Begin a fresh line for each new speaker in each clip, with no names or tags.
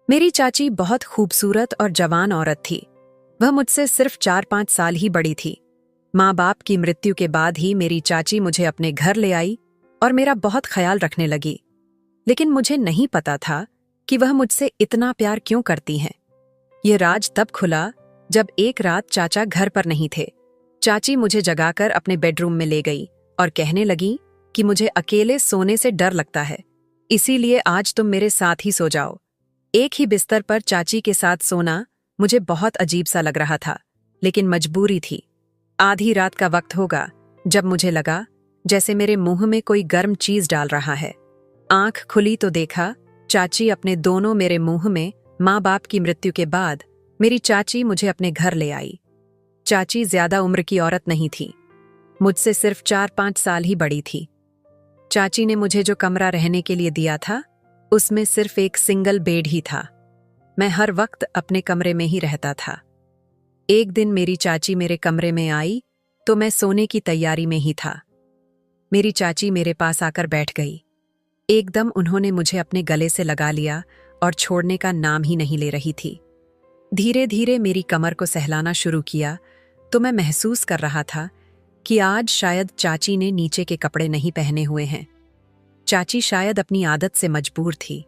मेरी चाची बहुत खूबसूरत और जवान औरत थी। वह मुझसे सिर्फ 4-5 साल ही बड़ी थी। माँ बाप की मृत्यु के बाद ही मेरी चाची मुझे अपने घर ले आई और मेरा बहुत ख्याल रखने लगी। लेकिन मुझे नहीं पता था कि वह मुझसे इतना प्यार क्यों करती हैं। ये राज तब खुला जब एक रात चाचा घर पर नहीं थे। चाची मुझे जगाकर अपने बेडरूम में ले गई और कहने लगी कि मुझे अकेले सोने से डर लगता है, इसीलिए आज तुम मेरे साथ ही सो जाओ। एक ही बिस्तर पर चाची के साथ सोना मुझे बहुत अजीब सा लग रहा था, लेकिन मजबूरी थी। आधी रात का वक्त होगा जब मुझे लगा जैसे मेरे मुंह में कोई गर्म चीज डाल रहा है। आंख खुली तो देखा चाची अपने दोनों मेरे मुंह में। माँ बाप की मृत्यु के बाद मेरी चाची मुझे अपने घर ले आई। चाची ज्यादा उम्र की औरत नहीं थी, मुझसे सिर्फ 4-5 साल ही बड़ी थी। चाची ने मुझे जो कमरा रहने के लिए दिया था उसमें सिर्फ एक सिंगल बेड ही था। मैं हर वक्त अपने कमरे में ही रहता था। एक दिन मेरी चाची मेरे कमरे में आई तो मैं सोने की तैयारी में ही था। मेरी चाची मेरे पास आकर बैठ गई। एकदम उन्होंने मुझे अपने गले से लगा लिया और छोड़ने का नाम ही नहीं ले रही थी। धीरे धीरे मेरी कमर को सहलाना शुरू किया तो मैं महसूस कर रहा था कि आज शायद चाची ने नीचे के कपड़े नहीं पहने हुए हैं। चाची शायद अपनी आदत से मजबूर थी।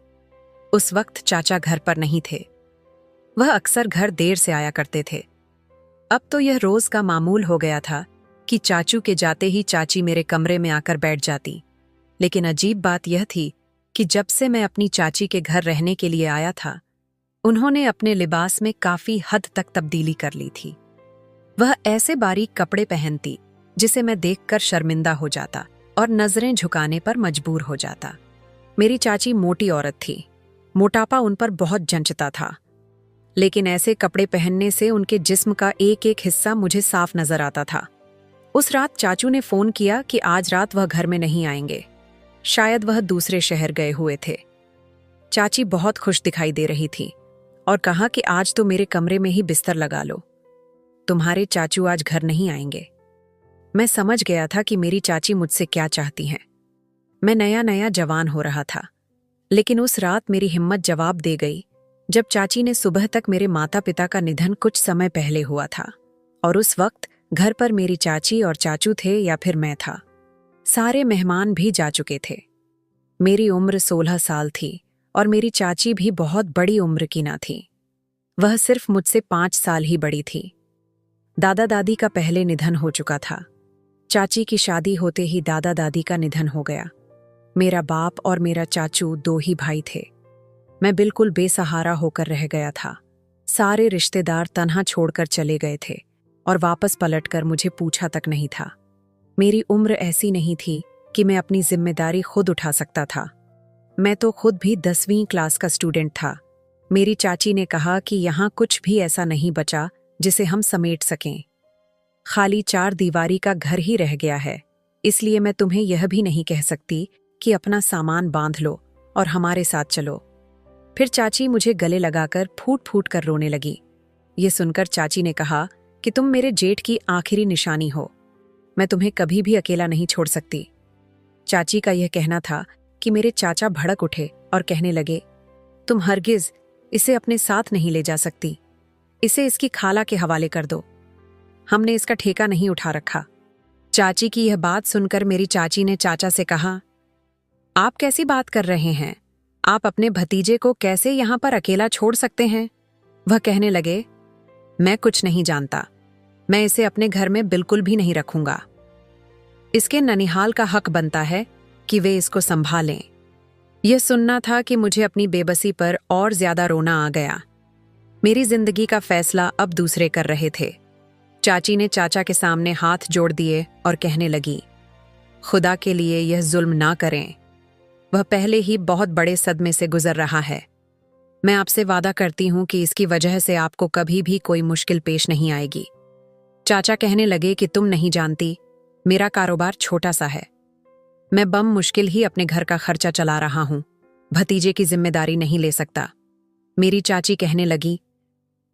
उस वक्त चाचा घर पर नहीं थे। वह अक्सर घर देर से आया करते थे। अब तो यह रोज का मामूल हो गया था कि चाचू के जाते ही चाची मेरे कमरे में आकर बैठ जाती। लेकिन अजीब बात यह थी कि जब से मैं अपनी चाची के घर रहने के लिए आया था, उन्होंने अपने लिबास में काफी हद तक तब्दीली कर ली थी। वह ऐसे बारीक कपड़े पहनती जिसे मैं देखकर शर्मिंदा हो जाता और नजरें झुकाने पर मजबूर हो जाता। मेरी चाची मोटी औरत थी। मोटापा उन पर बहुत जंचता था, लेकिन ऐसे कपड़े पहनने से उनके जिस्म का एक एक हिस्सा मुझे साफ नजर आता था। उस रात चाचू ने फोन किया कि आज रात वह घर में नहीं आएंगे। शायद वह दूसरे शहर गए हुए थे। चाची बहुत खुश दिखाई दे रही थी और कहा कि आज तो मेरे कमरे में ही बिस्तर लगा लो, तुम्हारे चाचू आज घर नहीं आएंगे। मैं समझ गया था कि मेरी चाची मुझसे क्या चाहती हैं। मैं नया नया जवान हो रहा था, लेकिन उस रात मेरी हिम्मत जवाब दे गई जब चाची ने सुबह तक मेरे माता पिता का निधन कुछ समय पहले हुआ था और उस वक्त घर पर मेरी चाची और चाचू थे या फिर मैं था। सारे मेहमान भी जा चुके थे। मेरी उम्र 16 साल थी और मेरी चाची भी बहुत बड़ी उम्र की ना थी। वह सिर्फ मुझसे 5 साल ही बड़ी थी। दादा दादी का पहले निधन हो चुका था। चाची की शादी होते ही दादा दादी का निधन हो गया। मेरा बाप और मेरा चाचू 2 ही भाई थे। मैं बिल्कुल बेसहारा होकर रह गया था। सारे रिश्तेदार तन्हा छोड़कर चले गए थे और वापस पलटकर मुझे पूछा तक नहीं था। मेरी उम्र ऐसी नहीं थी कि मैं अपनी जिम्मेदारी खुद उठा सकता था। मैं तो खुद भी 10वीं क्लास का स्टूडेंट था। मेरी चाची ने कहा कि यहाँ कुछ भी ऐसा नहीं बचा जिसे हम समेट सकें। खाली 4 दीवारी का घर ही रह गया है, इसलिए मैं तुम्हें यह भी नहीं कह सकती कि अपना सामान बांध लो और हमारे साथ चलो। फिर चाची मुझे गले लगाकर फूट फूट कर रोने लगी। ये सुनकर चाची ने कहा कि तुम मेरे जेठ की आखिरी निशानी हो, मैं तुम्हें कभी भी अकेला नहीं छोड़ सकती। चाची का यह कहना था कि मेरे चाचा भड़क उठे और कहने लगे, तुम हरगिज इसे अपने साथ नहीं ले जा सकती, इसे इसकी खाला के हवाले कर दो, हमने इसका ठेका नहीं उठा रखा। चाची की यह बात सुनकर मेरी चाची ने चाचा से कहा, आप कैसी बात कर रहे हैं? आप अपने भतीजे को कैसे यहाँ पर अकेला छोड़ सकते हैं? वह कहने लगे, मैं कुछ नहीं जानता, मैं इसे अपने घर में बिल्कुल भी नहीं रखूंगा। इसके ननिहाल का हक बनता है कि वे इसको संभालें। यह सुनना था कि मुझे अपनी बेबसी पर और ज्यादा रोना आ गया। मेरी जिंदगी का फैसला अब दूसरे कर रहे थे। चाची ने चाचा के सामने हाथ जोड़ दिए और कहने लगी, खुदा के लिए यह जुल्म ना करें, वह पहले ही बहुत बड़े सदमे से गुजर रहा है। मैं आपसे वादा करती हूं कि इसकी वजह से आपको कभी भी कोई मुश्किल पेश नहीं आएगी। चाचा कहने लगे कि तुम नहीं जानती, मेरा कारोबार छोटा सा है, मैं बम मुश्किल ही अपने घर का खर्चा चला रहा हूं, भतीजे की जिम्मेदारी नहीं ले सकता। मेरी चाची कहने लगी,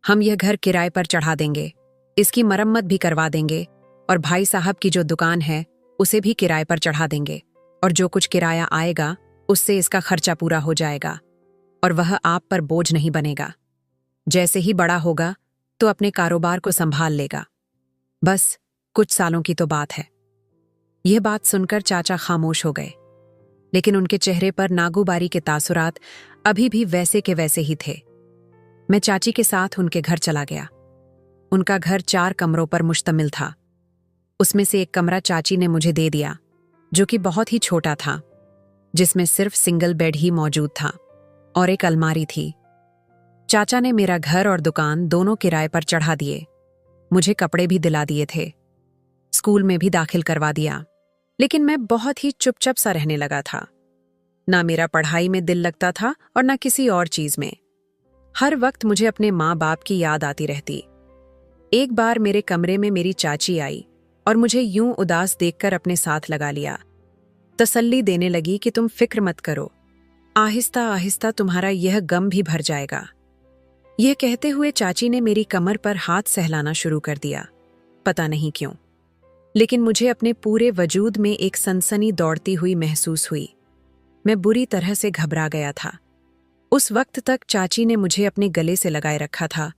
हम यह घर किराए पर चढ़ा देंगे, इसकी मरम्मत भी करवा देंगे और भाई साहब की जो दुकान है उसे भी किराए पर चढ़ा देंगे और जो कुछ किराया आएगा उससे इसका खर्चा पूरा हो जाएगा और वह आप पर बोझ नहीं बनेगा। जैसे ही बड़ा होगा तो अपने कारोबार को संभाल लेगा। बस कुछ सालों की तो बात है। यह बात सुनकर चाचा खामोश हो गए, लेकिन उनके चेहरे पर नागूबारी के तासुरात अभी भी वैसे के वैसे ही थे। मैं चाची के साथ उनके घर चला गया। उनका घर 4 कमरों पर मुश्तमिल था। उसमें से एक कमरा चाची ने मुझे दे दिया, जो कि बहुत ही छोटा था, जिसमें सिर्फ सिंगल बेड ही मौजूद था और एक अलमारी थी। चाचा ने मेरा घर और दुकान दोनों किराए पर चढ़ा दिए। मुझे कपड़े भी दिला दिए थे, स्कूल में भी दाखिल करवा दिया। लेकिन मैं बहुत ही चुपचाप सा रहने लगा था। ना मेरा पढ़ाई में दिल लगता था और ना किसी और चीज में। हर वक्त मुझे अपने माँ बाप की याद आती रहती। एक बार मेरे कमरे में मेरी चाची आई और मुझे यूं उदास देखकर अपने साथ लगा लिया। तसल्ली देने लगी कि तुम फिक्र मत करो, आहिस्ता आहिस्ता तुम्हारा यह गम भी भर जाएगा। यह कहते हुए चाची ने मेरी कमर पर हाथ सहलाना शुरू कर दिया। पता नहीं क्यों, लेकिन मुझे अपने पूरे वजूद में एक सनसनी दौड़ती हुई महसूस हुई। मैं बुरी तरह से घबरा गया था। उस वक्त तक चाची ने मुझे अपने गले से लगाए रखा था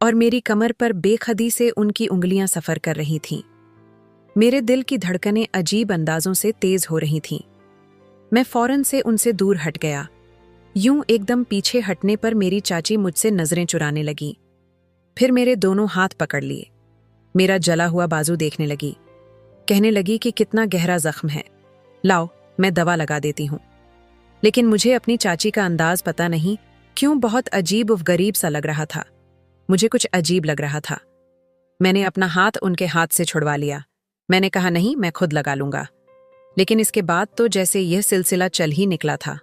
और मेरी कमर पर बेखुदी से उनकी उंगलियां सफर कर रही थीं। मेरे दिल की धड़कनें अजीब अंदाजों से तेज हो रही थीं। मैं फौरन से उनसे दूर हट गया। यूं एकदम पीछे हटने पर मेरी चाची मुझसे नजरें चुराने लगी। फिर मेरे दोनों हाथ पकड़ लिए, मेरा जला हुआ बाजू देखने लगी। कहने लगी कि कितना गहरा जख्म है, लाओ मैं दवा लगा देती हूं। लेकिन मुझे अपनी चाची का अंदाज पता नहीं क्यों बहुत अजीब व गरीब सा लग रहा था। मुझे कुछ अजीब लग रहा था। मैंने अपना हाथ उनके हाथ से छुड़वा लिया। मैंने कहा नहीं, मैं खुद लगा लूंगा। लेकिन इसके बाद तो जैसे यह सिलसिला चल ही निकला था।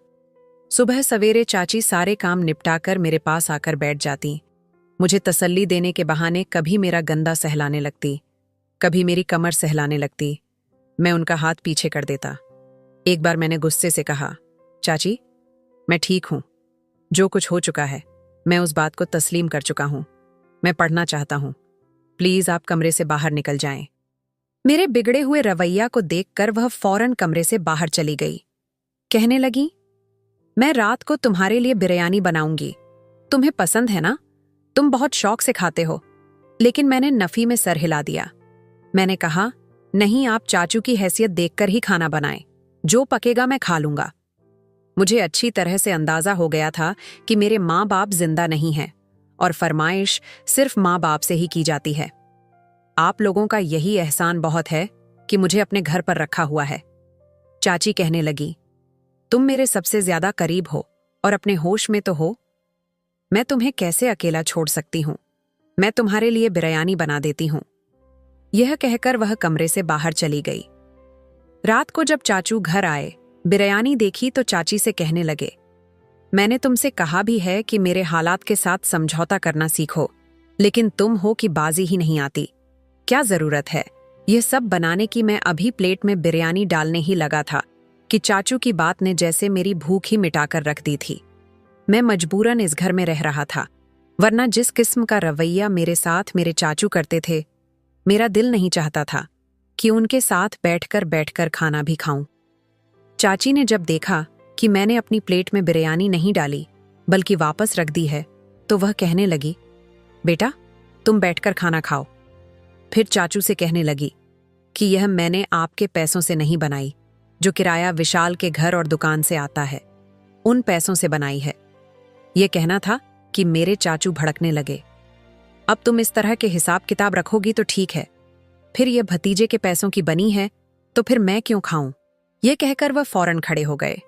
सुबह सवेरे चाची सारे काम निपटाकर मेरे पास आकर बैठ जाती। मुझे तसल्ली देने के बहाने कभी मेरा गंदा सहलाने लगती, कभी मेरी कमर सहलाने लगती। मैं उनका हाथ पीछे कर देता। एक बार मैंने गुस्से से कहा, चाची मैं ठीक हूं, जो कुछ हो चुका है मैं उस बात को तस्लीम कर चुका हूं। मैं पढ़ना चाहता हूं, प्लीज आप कमरे से बाहर निकल जाएं। मेरे बिगड़े हुए रवैया को देखकर वह फौरन कमरे से बाहर चली गई। कहने लगी, मैं रात को तुम्हारे लिए बिरयानी बनाऊंगी, तुम्हें पसंद है ना, तुम बहुत शौक से खाते हो। लेकिन मैंने नफी में सर हिला दिया। मैंने कहा, नहीं, आप चाचू की हैसियत देखकर ही खाना बनाएं, जो पकेगा मैं खा लूंगा। मुझे अच्छी तरह से अंदाजा हो गया था कि मेरे माँ बाप जिंदा नहीं हैं और फरमाइश सिर्फ माँ बाप से ही की जाती है। आप लोगों का यही एहसान बहुत है कि मुझे अपने घर पर रखा हुआ है। चाची कहने लगी, तुम मेरे सबसे ज्यादा करीब हो और अपने होश में तो हो। मैं तुम्हें कैसे अकेला छोड़ सकती हूं? मैं तुम्हारे लिए बिरयानी बना देती हूं। यह कहकर वह कमरे से बाहर चली गई। रात को जब चाचू घर आए, बिरयानी देखी तो चाची से कहने लगे, मैंने तुमसे कहा भी है कि मेरे हालात के साथ समझौता करना सीखो, लेकिन तुम हो कि बाजी ही नहीं आती। क्या जरूरत है यह सब बनाने की? मैं अभी प्लेट में बिरयानी डालने ही लगा था कि चाचू की बात ने जैसे मेरी भूख ही मिटाकर रख दी थी। मैं मजबूरन इस घर में रह रहा था, वरना जिस किस्म का रवैया मेरे साथ मेरे चाचू करते थे, मेरा दिल नहीं चाहता था कि उनके साथ बैठकर खाना भी खाऊं। चाची ने जब देखा कि मैंने अपनी प्लेट में बिरयानी नहीं डाली बल्कि वापस रख दी है, तो वह कहने लगी, बेटा तुम बैठकर खाना खाओ। फिर चाचू से कहने लगी कि यह मैंने आपके पैसों से नहीं बनाई, जो किराया विशाल के घर और दुकान से आता है, उन पैसों से बनाई है। यह कहना था कि मेरे चाचू भड़कने लगे। अब तुम इस तरह के हिसाब किताब रखोगी तो ठीक है, फिर यह भतीजे के पैसों की बनी है तो फिर मैं क्यों खाऊं? यह कहकर वह फौरन खड़े हो गए।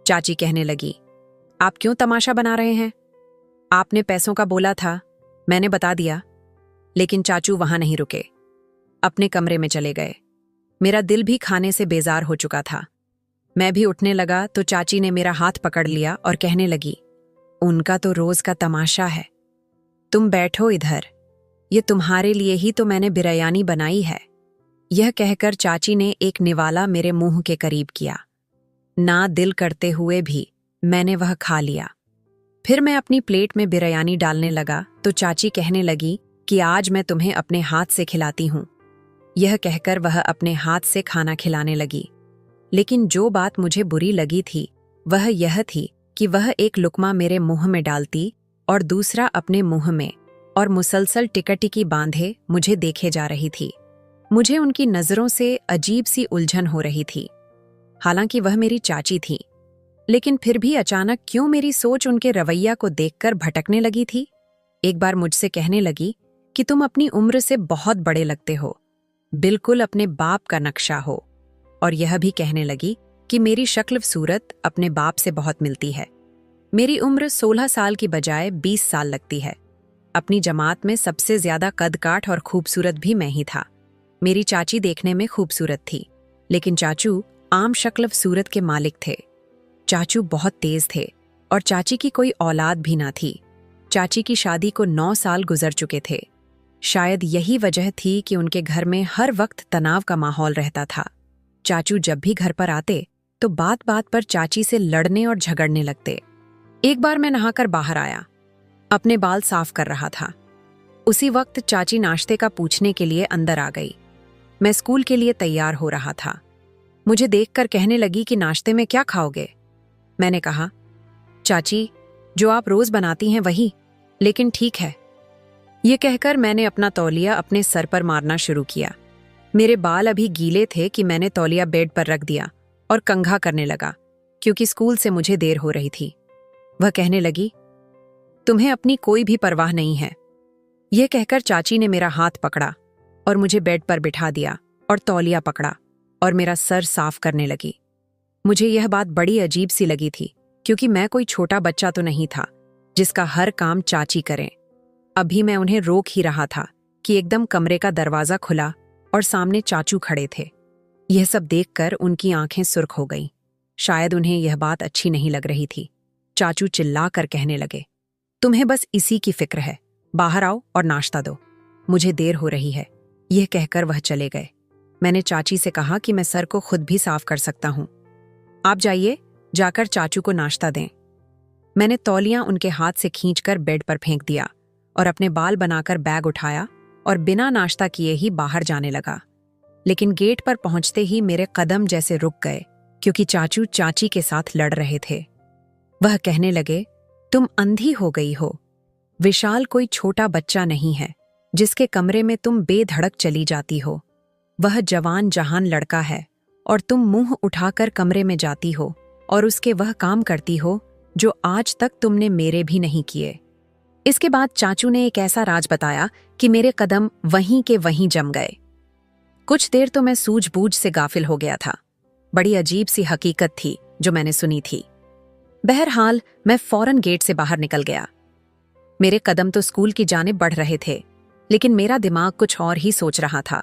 चाची कहने लगी, आप क्यों तमाशा बना रहे हैं? आपने पैसों का बोला था, मैंने बता दिया। लेकिन चाचू वहां नहीं रुके, अपने कमरे में चले गए। मेरा दिल भी खाने से बेजार हो चुका था। मैं भी उठने लगा तो चाची ने मेरा हाथ पकड़ लिया और कहने लगी, उनका तो रोज का तमाशा है, तुम बैठो इधर, ये तुम्हारे लिए ही तो मैंने बिरयानी बनाई है। यह कहकर चाची ने एक निवाला मेरे मुंह के करीब किया। ना दिल करते हुए भी मैंने वह खा लिया। फिर मैं अपनी प्लेट में बिरयानी डालने लगा तो चाची कहने लगी कि आज मैं तुम्हें अपने हाथ से खिलाती हूं। यह कहकर वह अपने हाथ से खाना खिलाने लगी। लेकिन जो बात मुझे बुरी लगी थी वह यह थी कि वह एक लुकमा मेरे मुंह में डालती और दूसरा अपने मुंह में, और मुसलसल टिकटिकी बांधे मुझे देखे जा रही थी। मुझे उनकी नजरों से अजीब सी उलझन हो रही थी। हालांकि वह मेरी चाची थी, लेकिन फिर भी अचानक क्यों मेरी सोच उनके रवैया को देखकर भटकने लगी थी। एक बार मुझसे कहने लगी कि तुम अपनी उम्र से बहुत बड़े लगते हो, बिल्कुल अपने बाप का नक्शा हो, और यह भी कहने लगी कि मेरी शक्ल सूरत अपने बाप से बहुत मिलती है। मेरी उम्र 16 साल की बजाय 20 साल लगती है। अपनी जमात में सबसे ज्यादा कद काठ और खूबसूरत भी मैं ही था। मेरी चाची देखने में खूबसूरत थी, लेकिन चाचू आम शक्ल सूरत के मालिक थे। चाचू बहुत तेज थे और चाची की कोई औलाद भी ना थी। चाची की शादी को 9 साल गुजर चुके थे। शायद यही वजह थी कि उनके घर में हर वक्त तनाव का माहौल रहता था। चाचू जब भी घर पर आते तो बात बात पर चाची से लड़ने और झगड़ने लगते। एक बार मैं नहाकर बाहर आया, अपने बाल साफ कर रहा था। उसी वक्त चाची नाश्ते का पूछने के लिए अंदर आ गई। मैं स्कूल के लिए तैयार हो रहा था। मुझे देखकर कहने लगी कि नाश्ते में क्या खाओगे? मैंने कहा, चाची, जो आप रोज बनाती हैं वही, लेकिन ठीक है। ये कहकर मैंने अपना तौलिया अपने सर पर मारना शुरू किया। मेरे बाल अभी गीले थे कि मैंने तौलिया बेड पर रख दिया और कंघा करने लगा, क्योंकि स्कूल से मुझे देर हो रही थी। वह कहने लगी, तुम्हें अपनी कोई भी परवाह नहीं है। यह कहकर चाची ने मेरा हाथ पकड़ा और मुझे बेड पर बिठा दिया और तौलिया पकड़ा और मेरा सर साफ करने लगी। मुझे यह बात बड़ी अजीब सी लगी थी, क्योंकि मैं कोई छोटा बच्चा तो नहीं था जिसका हर काम चाची करें। अभी मैं उन्हें रोक ही रहा था कि एकदम कमरे का दरवाजा खुला और सामने चाचू खड़े थे। यह सब देखकर उनकी आंखें सुर्ख हो गईं। शायद उन्हें यह बात अच्छी नहीं लग रही थी। चाचू चिल्लाकर कहने लगे, तुम्हें बस इसी की फिक्र है, बाहर आओ और नाश्ता दो, मुझे देर हो रही है। यह कहकर वह चले गए। मैंने चाची से कहा कि मैं सर को खुद भी साफ कर सकता हूं, आप जाइए, जाकर चाचू को नाश्ता दें। मैंने तौलियां उनके हाथ से खींचकर बेड पर फेंक दिया और अपने बाल बनाकर बैग उठाया और बिना नाश्ता किए ही बाहर जाने लगा। लेकिन गेट पर पहुंचते ही मेरे कदम जैसे रुक गए, क्योंकि चाचू चाची के साथ लड़ रहे थे। वह कहने लगे, तुम अंधी हो गई हो। विशाल कोई छोटा बच्चा नहीं है जिसके कमरे में तुम बेधड़क चली जाती हो। वह जवान जहान लड़का है और तुम मुंह उठाकर कमरे में जाती हो और उसके वह काम करती हो जो आज तक तुमने मेरे भी नहीं किए। इसके बाद चाचू ने एक ऐसा राज बताया कि मेरे कदम वहीं के वहीं जम गए। कुछ देर तो मैं सूझबूझ से गाफिल हो गया था। बड़ी अजीब सी हकीकत थी जो मैंने सुनी थी। बहरहाल मैं फौरन गेट से बाहर निकल गया। मेरे कदम तो स्कूल की जानिब बढ़ रहे थे, लेकिन मेरा दिमाग कुछ और ही सोच रहा था।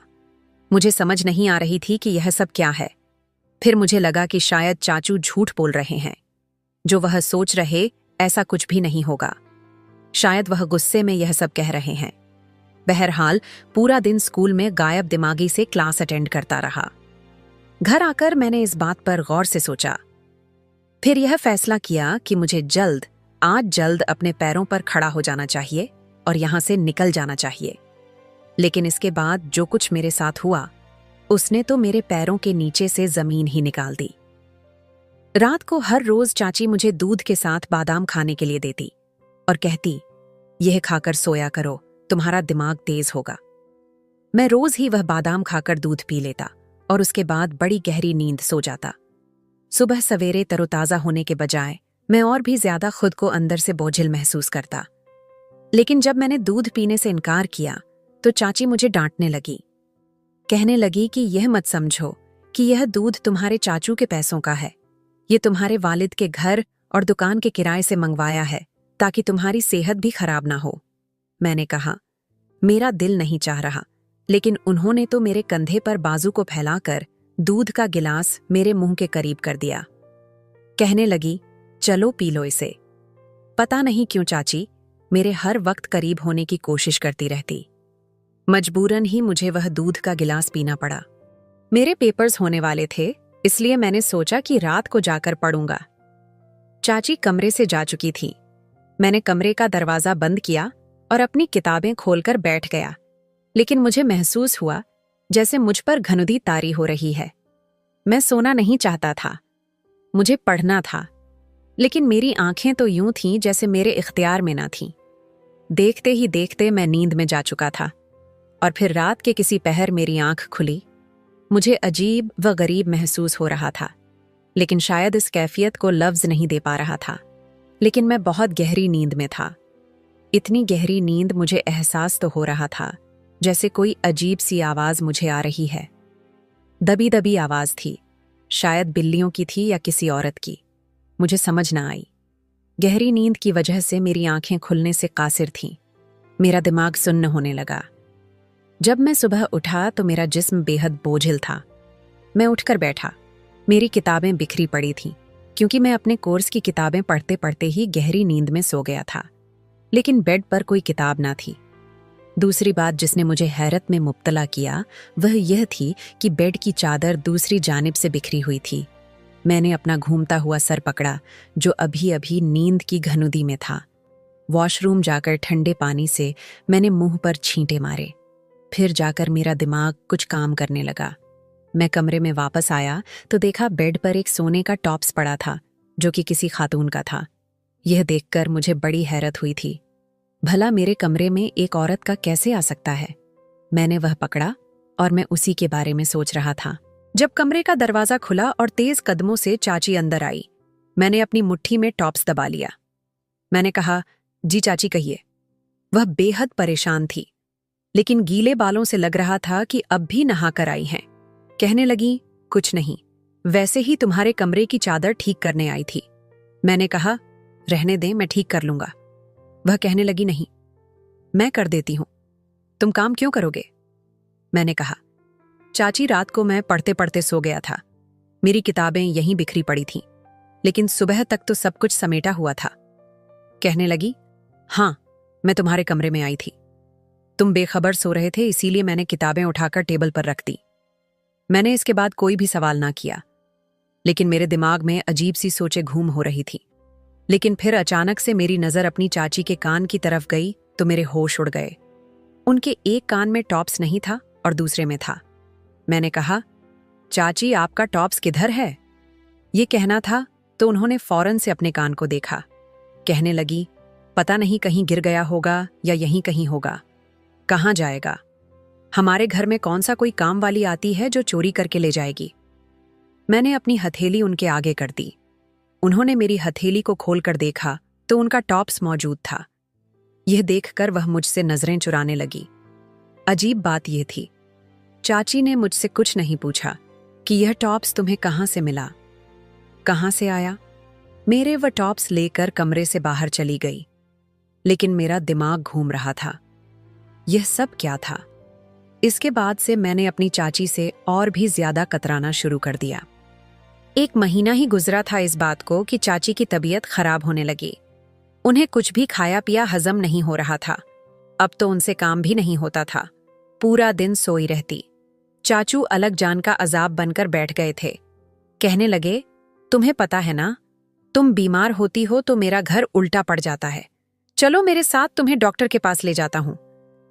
मुझे समझ नहीं आ रही थी कि यह सब क्या है। फिर मुझे लगा कि शायद चाचू झूठ बोल रहे हैं। जो वह सोच रहे ऐसा कुछ भी नहीं होगा। शायद वह गुस्से में यह सब कह रहे हैं। बहरहाल पूरा दिन स्कूल में गायब दिमागी से क्लास अटेंड करता रहा। घर आकर मैंने इस बात पर गौर से सोचा। फिर यह फैसला किया कि मुझे आज जल्द अपने पैरों पर खड़ा हो जाना चाहिए और यहां से निकल जाना चाहिए। लेकिन इसके बाद जो कुछ मेरे साथ हुआ, उसने तो मेरे पैरों के नीचे से जमीन ही निकाल दी। रात को हर रोज चाची मुझे दूध के साथ बादाम खाने के लिए देती और कहती, यह खाकर सोया करो, तुम्हारा दिमाग तेज होगा। मैं रोज ही वह बादाम खाकर दूध पी लेता और उसके बाद बड़ी गहरी नींद सो जाता। सुबह सवेरे तरोताजा होने के बजाय मैं और भी ज्यादा खुद को अंदर से बोझिल महसूस करता। लेकिन जब मैंने दूध पीने से इनकार किया तो चाची मुझे डांटने लगी। कहने लगी कि यह मत समझो कि यह दूध तुम्हारे चाचू के पैसों का है। ये तुम्हारे वालिद के घर और दुकान के किराए से मंगवाया है ताकि तुम्हारी सेहत भी खराब ना हो। मैंने कहा, मेरा दिल नहीं चाह रहा, लेकिन उन्होंने तो मेरे कंधे पर बाजू को फैलाकर दूध का गिलास मेरे मुंह के करीब कर दिया। कहने लगी, चलो पी लो इसे। पता नहीं क्यों चाची मेरे हर वक्त करीब होने की कोशिश करती रहती। मजबूरन ही मुझे वह दूध का गिलास पीना पड़ा। मेरे पेपर्स होने वाले थे, इसलिए मैंने सोचा कि रात को जाकर पढ़ूंगा। चाची कमरे से जा चुकी थी। मैंने कमरे का दरवाजा बंद किया और अपनी किताबें खोलकर बैठ गया। लेकिन मुझे महसूस हुआ जैसे मुझ पर घनुदी तारी हो रही है। मैं सोना नहीं चाहता था, मुझे पढ़ना था। लेकिन मेरी आंखें तो यूं थीं जैसे मेरे इख्तियार में ना थीं। देखते ही देखते मैं नींद में जा चुका था और फिर रात के किसी पहर मेरी आंख खुली। मुझे अजीब व गरीब महसूस हो रहा था, लेकिन शायद इस कैफियत को लफ्ज नहीं दे पा रहा था। लेकिन मैं बहुत गहरी नींद में था। इतनी गहरी नींद मुझे एहसास तो हो रहा था जैसे कोई अजीब सी आवाज मुझे आ रही है। दबी दबी आवाज थी, शायद बिल्लियों की थी या किसी औरत की। मुझे समझ ना आई। गहरी नींद की वजह से मेरी आंखें खुलने से कासिर थीं। मेरा दिमाग सुन्न होने लगा। जब मैं सुबह उठा तो मेरा जिस्म बेहद बोझिल था। मैं उठकर बैठा। मेरी किताबें बिखरी पड़ी थीं, क्योंकि मैं अपने कोर्स की किताबें पढ़ते पढ़ते ही गहरी नींद में सो गया था। लेकिन बेड पर कोई किताब ना थी। दूसरी बात जिसने मुझे हैरत में मुब्तला किया वह यह थी कि बेड की चादर दूसरी जानिब से बिखरी हुई थी। मैंने अपना घूमता हुआ सर पकड़ा, जो अभी अभी नींद की घनुदी में था। वॉशरूम जाकर ठंडे पानी से मैंने मुंह पर छींटे मारे। फिर जाकर मेरा दिमाग कुछ काम करने लगा। मैं कमरे में वापस आया तो देखा बेड पर एक सोने का टॉप्स पड़ा था, जो कि किसी खातून का था। यह देखकर मुझे बड़ी हैरत हुई थी। भला मेरे कमरे में एक औरत का कैसे आ सकता है? मैंने वह पकड़ा और मैं उसी के बारे में सोच रहा था जब कमरे का दरवाजा खुला और तेज कदमों से चाची अंदर आई। मैंने अपनी मुट्ठी में टॉप्स दबा लिया। मैंने कहा, जी चाची कहिए। वह बेहद परेशान थी, लेकिन गीले बालों से लग रहा था कि अब भी नहा कर आई हैं। कहने लगी, कुछ नहीं, वैसे ही तुम्हारे कमरे की चादर ठीक करने आई थी। मैंने कहा, रहने दें, मैं ठीक कर लूंगा। वह कहने लगी, नहीं, मैं कर देती हूं, तुम काम क्यों करोगे? मैंने कहा, चाची रात को मैं पढ़ते पढ़ते सो गया था। मेरी किताबें यहीं बिखरी पड़ी थीं, लेकिन सुबह तक तो सब कुछ समेटा हुआ था। कहने लगी, हां, मैं तुम्हारे कमरे में आई थी। तुम बेखबर सो रहे थे, इसीलिए मैंने किताबें उठाकर टेबल पर रख दी। मैंने इसके बाद कोई भी सवाल ना किया, लेकिन मेरे दिमाग में अजीब सी सोचें घूम हो रही थी। लेकिन फिर अचानक से मेरी नजर अपनी चाची के कान की तरफ गई तो मेरे होश उड़ गए। उनके एक कान में टॉप्स नहीं था और दूसरे में था। मैंने कहा, चाची आपका टॉप्स किधर है? ये कहना था तो उन्होंने फौरन से अपने कान को देखा। कहने लगी, पता नहीं कहीं गिर गया होगा या यहीं कहीं होगा। कहाँ जाएगा? हमारे घर में कौन सा कोई काम वाली आती है जो चोरी करके ले जाएगी? मैंने अपनी हथेली उनके आगे कर दी। उन्होंने मेरी हथेली को खोलकर देखा तो उनका टॉप्स मौजूद था। यह देखकर वह मुझसे नजरें चुराने लगी। अजीब बात यह थी, चाची ने मुझसे कुछ नहीं पूछा कि यह टॉप्स तुम्हें कहाँ से मिला, कहाँ से आया। मेरे वह टॉप्स लेकर कमरे से बाहर चली गई, लेकिन मेरा दिमाग घूम रहा था। यह सब क्या था? इसके बाद से मैंने अपनी चाची से और भी ज्यादा कतराना शुरू कर दिया। 1 महीना ही गुजरा था इस बात को कि चाची की तबीयत खराब होने लगी। उन्हें कुछ भी खाया पिया हजम नहीं हो रहा था। अब तो उनसे काम भी नहीं होता था। पूरा दिन सोई रहती। चाचू अलग जान का अजाब बनकर बैठ गए थे। कहने लगे, तुम्हें पता है ना, तुम बीमार होती हो तो मेरा घर उल्टा पड़ जाता है। चलो मेरे साथ तुम्हें डॉक्टर के पास ले जाता हूं।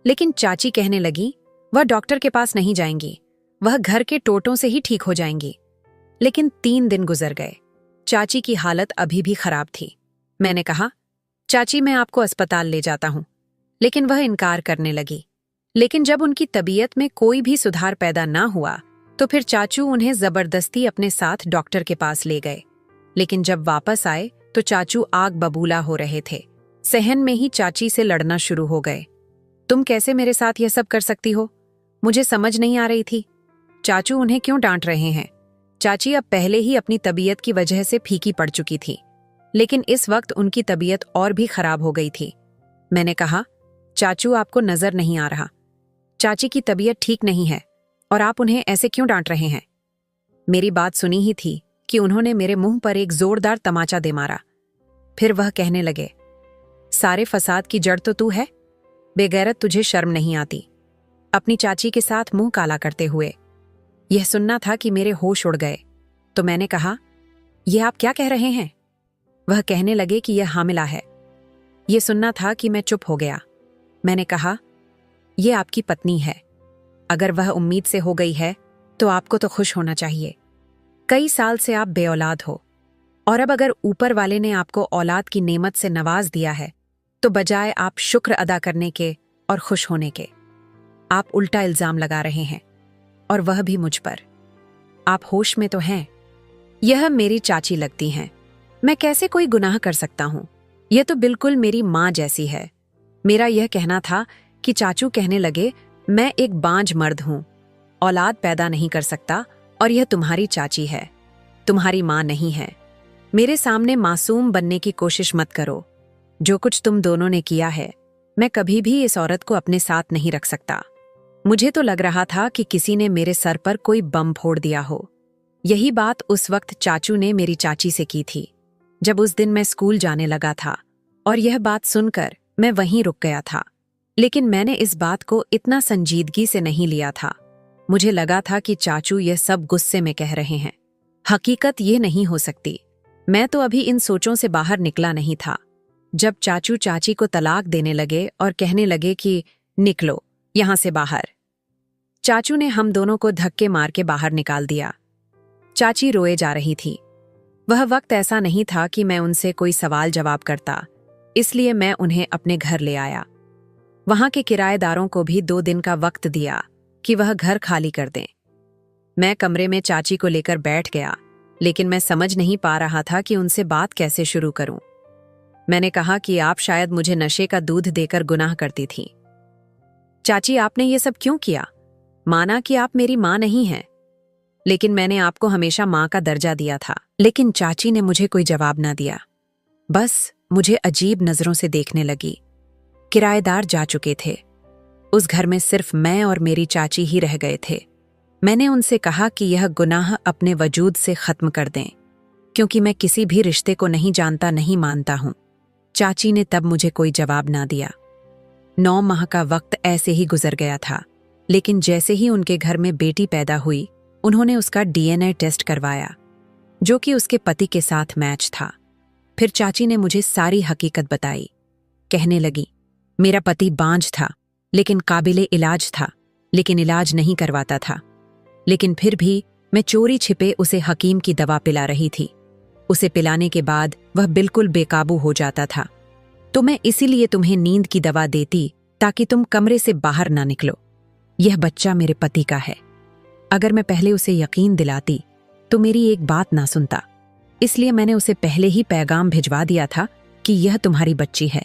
लेकिन चाची कहने लगी, वह डॉक्टर के पास नहीं जाएंगी, वह घर के टोटों से ही ठीक हो जाएंगी। लेकिन 3 दिन गुजर गए। चाची की हालत अभी भी खराब थी। मैंने कहा, चाची मैं आपको अस्पताल ले जाता हूं, लेकिन वह इनकार करने लगी। लेकिन जब उनकी तबीयत में कोई भी सुधार पैदा ना हुआ तो फिर चाचू उन्हें जबरदस्ती अपने साथ डॉक्टर के पास ले गए। लेकिन जब वापस आए तो चाचू आग बबूला हो रहे थे। सहन में ही चाची से लड़ना शुरू हो गए। तुम कैसे मेरे साथ यह सब कर सकती हो? मुझे समझ नहीं आ रही थी। चाचू उन्हें क्यों डांट रहे हैं? चाची अब पहले ही अपनी तबीयत की वजह से फीकी पड़ चुकी थी, लेकिन इस वक्त उनकी तबीयत और भी खराब हो गई थी। मैंने कहा, चाचू आपको नजर नहीं आ रहा, चाची की तबीयत ठीक नहीं है और आप उन्हें ऐसे क्यों डांट रहे हैं? मेरी बात सुनी ही थी कि उन्होंने मेरे मुंह पर एक जोरदार तमाचा दे मारा। फिर वह कहने लगे, सारे फसाद की जड़ तो तू है, बेगैरत, तुझे शर्म नहीं आती। अपनी चाची के साथ मुंह काला करते हुए। यह सुनना था कि मेरे होश उड़ गए। तो मैंने कहा, यह आप क्या कह रहे हैं? वह कहने लगे कि यह हामिला है। यह सुनना था कि मैं चुप हो गया। मैंने कहा, यह आपकी पत्नी है। अगर वह उम्मीद से हो गई है तो आपको तो खुश होना चाहिए। कई साल से आप बेऔलाद हो। और अब अगर ऊपर वाले ने आपको औलाद की नेमत से नवाज दिया है तो बजाय आप शुक्र अदा करने के और खुश होने के, आप उल्टा इल्जाम लगा रहे हैं, और वह भी मुझ पर। आप होश में तो हैं? यह मेरी चाची लगती हैं। मैं कैसे कोई गुनाह कर सकता हूं? यह तो बिल्कुल मेरी माँ जैसी है। मेरा यह कहना था कि चाचू कहने लगे, मैं एक बांझ मर्द हूं, औलाद पैदा नहीं कर सकता, और यह तुम्हारी चाची है, तुम्हारी माँ नहीं है। मेरे सामने मासूम बनने की कोशिश मत करो। जो कुछ तुम दोनों ने किया है, मैं कभी भी इस औरत को अपने साथ नहीं रख सकता। मुझे तो लग रहा था कि किसी ने मेरे सर पर कोई बम फोड़ दिया हो। यही बात उस वक्त चाचू ने मेरी चाची से की थी, जब उस दिन मैं स्कूल जाने लगा था, और यह बात सुनकर मैं वहीं रुक गया था। लेकिन मैंने इस बात को इतना संजीदगी से नहीं लिया था। मुझे लगा था कि चाचू यह सब गुस्से में कह रहे हैं। हकीकत ये नहीं हो सकती। मैं तो अभी इन सोचों से बाहर निकला नहीं था जब चाचू चाची को तलाक देने लगे और कहने लगे कि निकलो यहां से बाहर। चाचू ने हम दोनों को धक्के मार के बाहर निकाल दिया। चाची रोए जा रही थी। वह वक्त ऐसा नहीं था कि मैं उनसे कोई सवाल जवाब करता, इसलिए मैं उन्हें अपने घर ले आया। वहां के किराएदारों को भी 2 दिन का वक्त दिया कि वह घर खाली कर दें। मैं कमरे में चाची को लेकर बैठ गया, लेकिन मैं समझ नहीं पा रहा था कि उनसे बात कैसे शुरू करूं। मैंने कहा कि आप शायद मुझे नशे का दूध देकर गुनाह करती थी। चाची, आपने ये सब क्यों किया? माना कि आप मेरी माँ नहीं हैं, लेकिन मैंने आपको हमेशा माँ का दर्जा दिया था। लेकिन चाची ने मुझे कोई जवाब ना दिया, बस मुझे अजीब नजरों से देखने लगी। किराएदार जा चुके थे। उस घर में सिर्फ मैं और मेरी चाची ही रह गए थे। मैंने उनसे कहा कि यह गुनाह अपने वजूद से खत्म कर दें, क्योंकि मैं किसी भी रिश्ते को नहीं जानता, नहीं मानता हूं। चाची ने तब मुझे कोई जवाब ना दिया। 9 माह का वक्त ऐसे ही गुजर गया था, लेकिन जैसे ही उनके घर में बेटी पैदा हुई, उन्होंने उसका DNA टेस्ट करवाया, जो कि उसके पति के साथ मैच था। फिर चाची ने मुझे सारी हकीकत बताई। कहने लगी, मेरा पति बांझ था, लेकिन काबिले इलाज था, लेकिन इलाज नहीं करवाता था। लेकिन फिर भी मैं चोरी छिपे उसे हकीम की दवा पिला रही थी। उसे पिलाने के बाद वह बिल्कुल बेकाबू हो जाता था, तो मैं इसीलिए तुम्हें नींद की दवा देती ताकि तुम कमरे से बाहर ना निकलो। यह बच्चा मेरे पति का है। अगर मैं पहले उसे यकीन दिलाती तो मेरी एक बात ना सुनता, इसलिए मैंने उसे पहले ही पैगाम भिजवा दिया था कि यह तुम्हारी बच्ची है,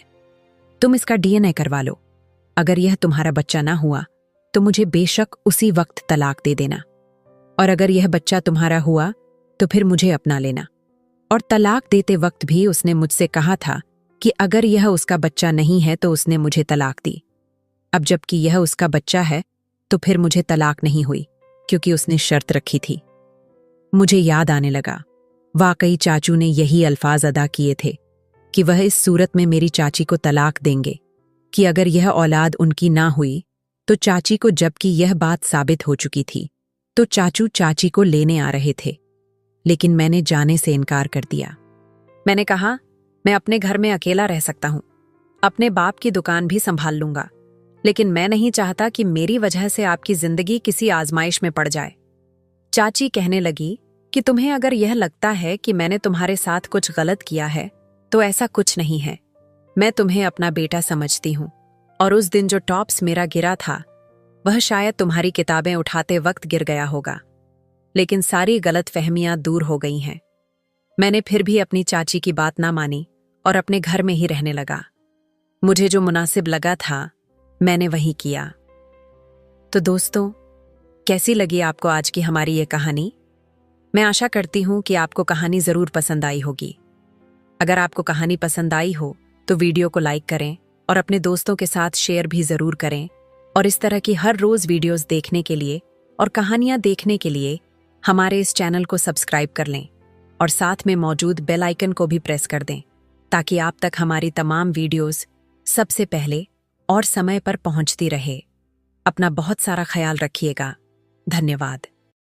तुम इसका DNA करवा लो। अगर यह तुम्हारा बच्चा ना हुआ तो मुझे बेशक उसी वक्त तलाक दे देना, और अगर यह बच्चा तुम्हारा हुआ तो फिर मुझे अपना लेना। और तलाक देते वक्त भी उसने मुझसे कहा था कि अगर यह उसका बच्चा नहीं है तो उसने मुझे तलाक दी। अब जबकि यह उसका बच्चा है तो फिर मुझे तलाक नहीं हुई, क्योंकि उसने शर्त रखी थी। मुझे याद आने लगा, वाकई चाचू ने यही अल्फाज अदा किए थे कि वह इस सूरत में मेरी चाची को तलाक देंगे कि अगर यह औलाद उनकी ना हुई तो चाची को, जबकि यह बात साबित हो चुकी थी, तो चाचू चाची को लेने आ रहे थे। लेकिन मैंने जाने से इनकार कर दिया। मैंने कहा, मैं अपने घर में अकेला रह सकता हूं, अपने बाप की दुकान भी संभाल लूंगा, लेकिन मैं नहीं चाहता कि मेरी वजह से आपकी जिंदगी किसी आजमाइश में पड़ जाए। चाची कहने लगी कि तुम्हें अगर यह लगता है कि मैंने तुम्हारे साथ कुछ गलत किया है तो ऐसा कुछ नहीं है। मैं तुम्हें अपना बेटा समझती हूं, और उस दिन जो टॉप्स मेरा गिरा था वह शायद तुम्हारी किताबें उठाते वक्त गिर गया होगा, लेकिन सारी गलतफहमियां दूर हो गई हैं। मैंने फिर भी अपनी चाची की बात ना मानी और अपने घर में ही रहने लगा। मुझे जो मुनासिब लगा था मैंने वही किया। तो दोस्तों, कैसी लगी आपको आज की हमारी ये कहानी? मैं आशा करती हूं कि आपको कहानी जरूर पसंद आई होगी। अगर आपको कहानी पसंद आई हो तो वीडियो को लाइक करें और अपने दोस्तों के साथ शेयर भी जरूर करें। और इस तरह की हर रोज वीडियोस देखने के लिए और कहानियां देखने के लिए हमारे इस चैनल को सब्सक्राइब कर लें और साथ में मौजूद बेल आइकन को भी प्रेस कर दें, ताकि आप तक हमारी तमाम वीडियोस सबसे पहले और समय पर पहुंचती रहे। अपना बहुत सारा ख्याल रखिएगा। धन्यवाद।